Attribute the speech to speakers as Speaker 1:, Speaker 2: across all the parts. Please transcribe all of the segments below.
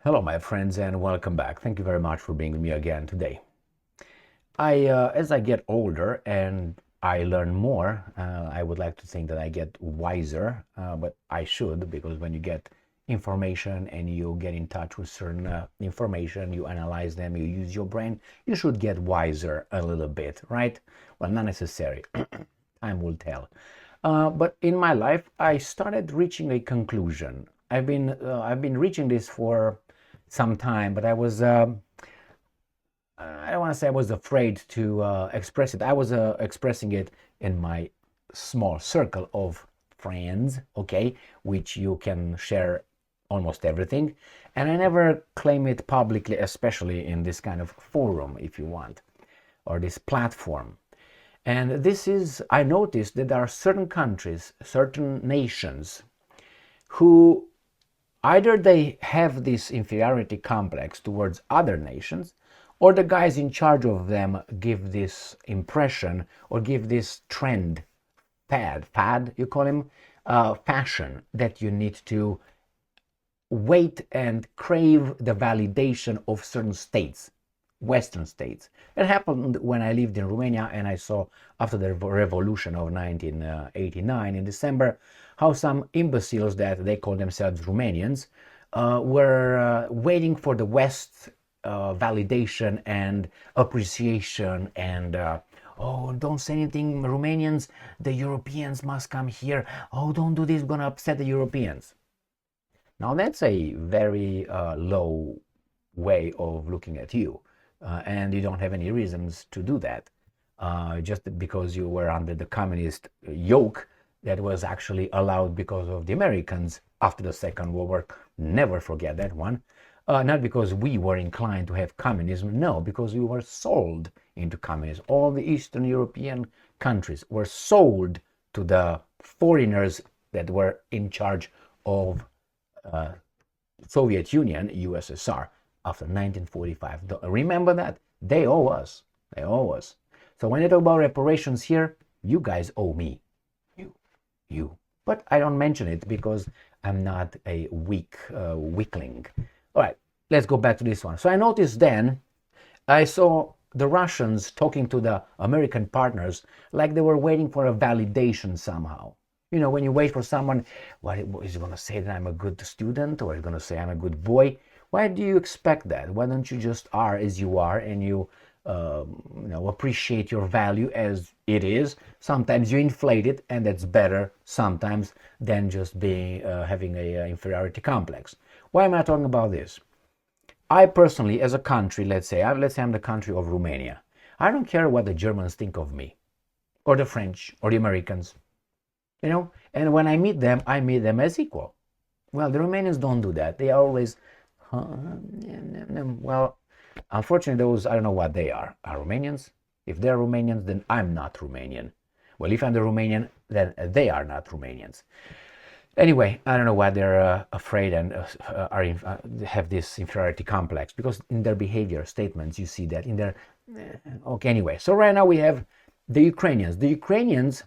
Speaker 1: Hello, my friends, and welcome back. Thank you very much for being with me again today. As I get older and I learn more, I would like to think that I get wiser, but I should, because when you get information and you get in touch with certain information, you analyze them, you use your brain, you should get wiser a little bit, right? Well, not necessary. Time will tell. But in my life, I started reaching a conclusion. I've been reaching this for some time, but I don't want to say I was afraid to express it. I was expressing it in my small circle of friends, okay, which you can share almost everything. And I never claim it publicly, especially in this kind of forum, if you want, or this platform. And I noticed that there are certain countries, certain nations who either they have this inferiority complex towards other nations, or the guys in charge of them give this impression or give this trend, fad, you call him, fashion, that you need to wait and crave the validation of certain states, Western states. It happened when I lived in Romania and I saw after the revolution of 1989 in December how some imbeciles that they call themselves Romanians were waiting for the West validation and appreciation and oh, don't say anything, Romanians, the Europeans must come here. Oh, don't do this, gonna upset the Europeans. Now that's a very low way of looking at you, and you don't have any reasons to do that. Just because you were under the communist yoke that was actually allowed because of the Americans after the Second World War. Never forget that one. Not because we were inclined to have communism, no, because we were sold into communism. All the Eastern European countries were sold to the foreigners that were in charge of Soviet Union, USSR, after 1945. Remember that? They owe us. They owe us. So when they talk about reparations here, you guys owe me. You. But I don't mention it because I'm not a weakling. All right, let's go back to this one. So I noticed then, I saw the Russians talking to the American partners like they were waiting for a validation somehow. You know, when you wait for someone, what is he going to say, that I'm a good student, or is he going to say I'm a good boy? Why do you expect that? Why don't you just are as you are and you appreciate your value as it is? Sometimes you inflate it, and that's better sometimes than just being having a inferiority complex. Why am I talking about this? I personally, as a country, let's say I'm the country of Romania. I don't care what the Germans think of me, or the French, or the Americans. And when I meet them as equal. Well, the Romanians don't do that. They are always, well, unfortunately, those, I don't know what they are Romanians? If they're Romanians, then I'm not Romanian. Well, if I'm the Romanian, then they are not Romanians. Anyway, I don't know why they're afraid and have this inferiority complex, because in their behavior statements, you see that in their, okay, anyway. So right now we have the Ukrainians. The Ukrainians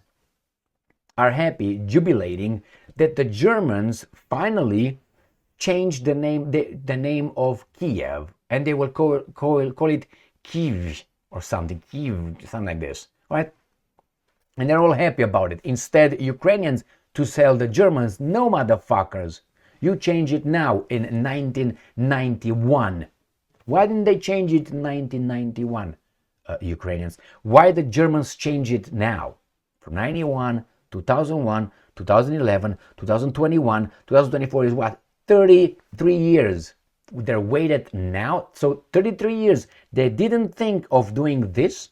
Speaker 1: are happy, jubilating that the Germans finally changed the name of Kiev, and they will call it Kyiv or something, Kyiv, something like this, right? And they're all happy about it. Instead, Ukrainians to sell the Germans, no, motherfuckers, you change it now in 1991. Why didn't they change it in 1991, Ukrainians? Why the Germans change it now? From 91, 2001, 2011, 2021, 2024 is what? 33 years. They're waited now. So 33 years. They didn't think of doing this.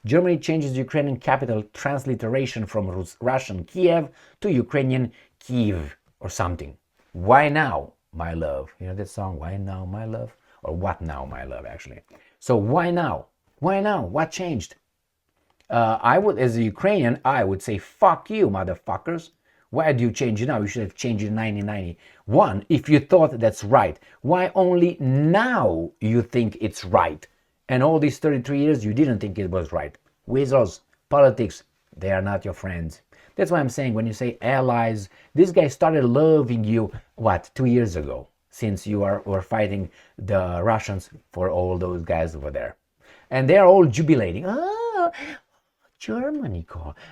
Speaker 1: Germany changes Ukrainian capital transliteration from Russian Kiev to Ukrainian Kyiv or something. Why now, my love? You know that song, Why Now, My Love? Or What Now, My Love, actually. So why now? Why now? What changed? I would, as a Ukrainian, I would say, fuck you, motherfuckers. Why do you change it now? You should have changed it in 1991 if you thought that's right. Why only now you think it's right? And all these 33 years you didn't think it was right. Weasels, politics, they are not your friends. That's why I'm saying when you say allies, this guy started loving you, what, 2 years ago? since were fighting the Russians for all those guys over there. And they're all jubilating. Oh, Germany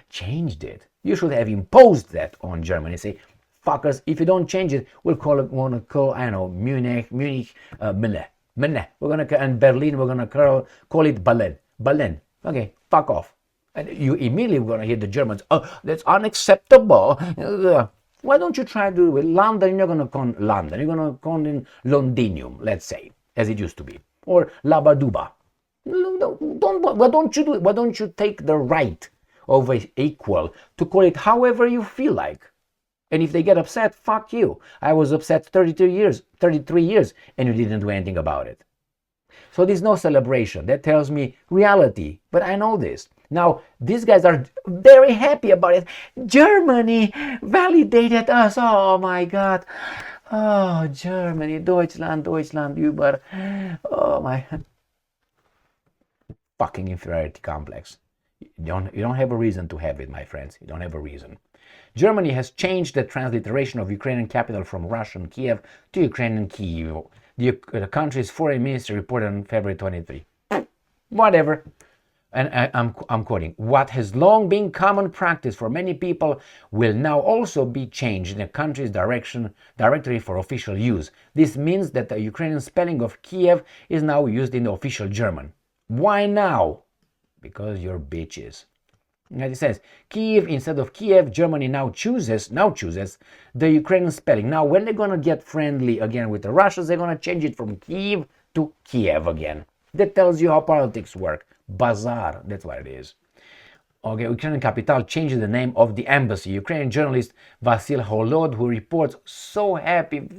Speaker 1: changed it. You should have imposed that on Germany. Say, fuckers, if you don't change it, we'll want to call, I don't know, Munich, Menne. We're gonna, and Berlin, we're gonna call it Berlin. Okay, fuck off. And you immediately gonna hear the Germans. Oh, that's unacceptable. Why don't you try to do it with London? You're gonna call London. You're gonna call it Londinium, let's say, as it used to be, or Labaduba. Why don't you do it? Why don't you take the right of equal to call it however you feel like? And if they get upset, fuck you. I was upset 33 years, and you didn't do anything about it. So there's no celebration. That tells me reality. But I know this. Now, these guys are very happy about it. Germany validated us. Oh my God. Oh, Germany, Deutschland, über. Oh my. Fucking inferiority complex. You don't have a reason to have it, my friends. You don't have a reason. Germany has changed the transliteration of Ukrainian capital from Russian Kiev to Ukrainian Kyjiw. The country's foreign ministry reported on February 23. Whatever. And I'm quoting, what has long been common practice for many people will now also be changed in the country's directory for official use. This means that the Ukrainian spelling of Kiev is now used in the official German. Why now? Because you're bitches. And it says, Kiev instead of Kiev, Germany now chooses the Ukrainian spelling. Now, when they're going to get friendly again with the Russians, they're going to change it from Kiev to Kiev again. That tells you how politics work. Bazaar, that's what it is. Okay, Ukrainian capital changes the name of the embassy. Ukrainian journalist Vasil Holod, who reports, so happy,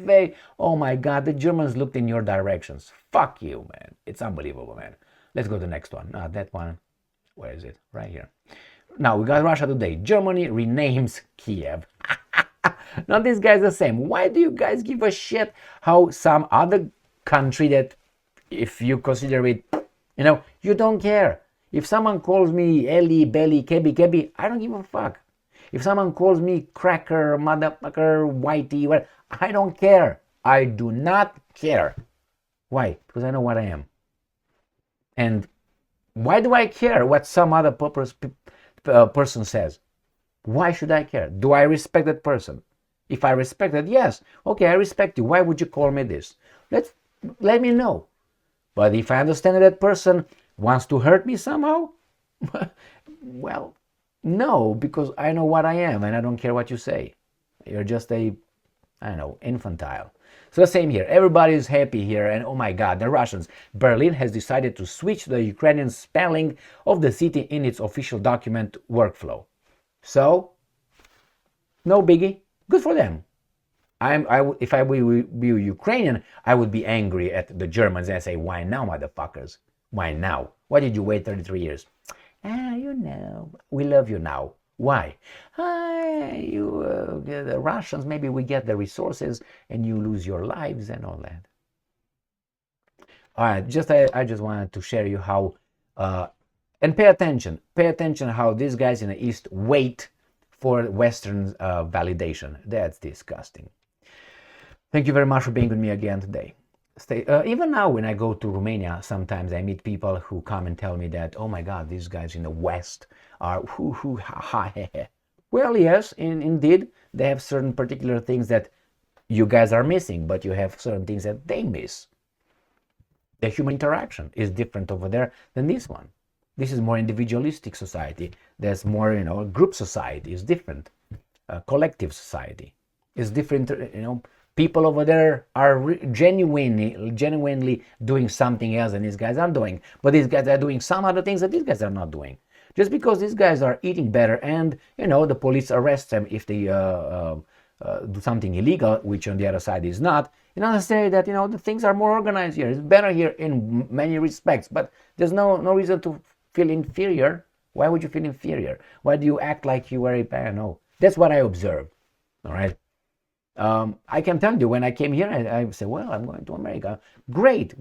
Speaker 1: oh my God, the Germans looked in your directions. Fuck you, man. It's unbelievable, man. Let's go to the next one. That one, where is it? Right here. Now, we got Russia Today. Germany renames Kiev. Now, this guy's the same. Why do you guys give a shit how some other country that, if you consider it, you don't care. If someone calls me Eli, Belly, Kebi, I don't give a fuck. If someone calls me cracker, motherfucker, whitey, I don't care. I do not care. Why? Because I know what I am. And why do I care what some other person says? Why should I care? Do I respect that person? If I respect it, yes. Okay, I respect you. Why would you call me this? Let me know. But if I understand that person wants to hurt me somehow, well, no, because I know what I am and I don't care what you say. You're just infantile. So the same here. Everybody is happy here, and oh my God, the Russians. Berlin has decided to switch the Ukrainian spelling of the city in its official document workflow. So, no biggie. Good for them. If I were Ukrainian, I would be angry at the Germans and say, why now, motherfuckers? Why now? Why did you wait 33 years? We love you now. Why? The Russians, maybe we get the resources and you lose your lives and all that. All right, I just wanted to share you how, and pay attention how these guys in the East wait for Western validation. That's disgusting. Thank you very much for being with me again today. Even now when I go to Romania, sometimes I meet people who come and tell me that, oh my God, these guys in the West are Well, yes, indeed, they have certain particular things that you guys are missing, but you have certain things that they miss. The human interaction is different over there than this one. This is more individualistic society. There's more, group society is different. Collective society is different, People over there are genuinely doing something else than these guys are doing. But these guys are doing some other things that these guys are not doing. Just because these guys are eating better and, the police arrest them if they do something illegal, which on the other side is not, say that, the things are more organized here. It's better here in many respects. But there's no reason to feel inferior. Why would you feel inferior? Why do you act like you were I don't know. That's what I observed. All right. I can tell you when I came here, I said, well, I'm going to America. Great.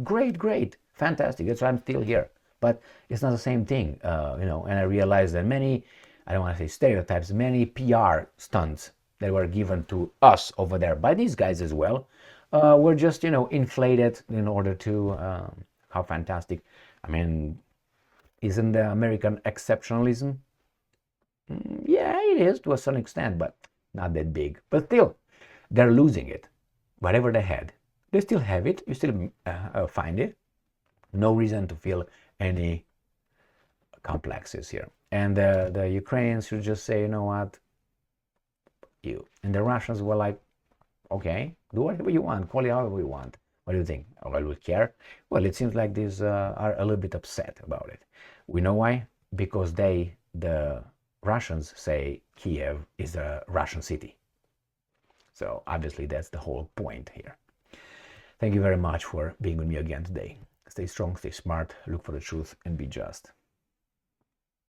Speaker 1: Fantastic. That's why I'm still here. But it's not the same thing, and I realized that many, I don't want to say stereotypes, many PR stunts that were given to us over there by these guys as well, were just, inflated in order to, how fantastic. I mean, isn't the American exceptionalism? Yeah, it is to a certain extent, but not that big. But still, they're losing it. Whatever they had, they still have it. You still find it. No reason to feel any complexes here. And the Ukrainians should just say, you know what, you. And the Russians were like, okay, do whatever you want, call it however you want. What do you think? Oh, I would care. Well, it seems like these are a little bit upset about it. We know why? Because the Russians say Kiev is a Russian city. So obviously that's the whole point here. Thank you very much for being with me again today. Stay strong, stay smart, look for the truth, and be just.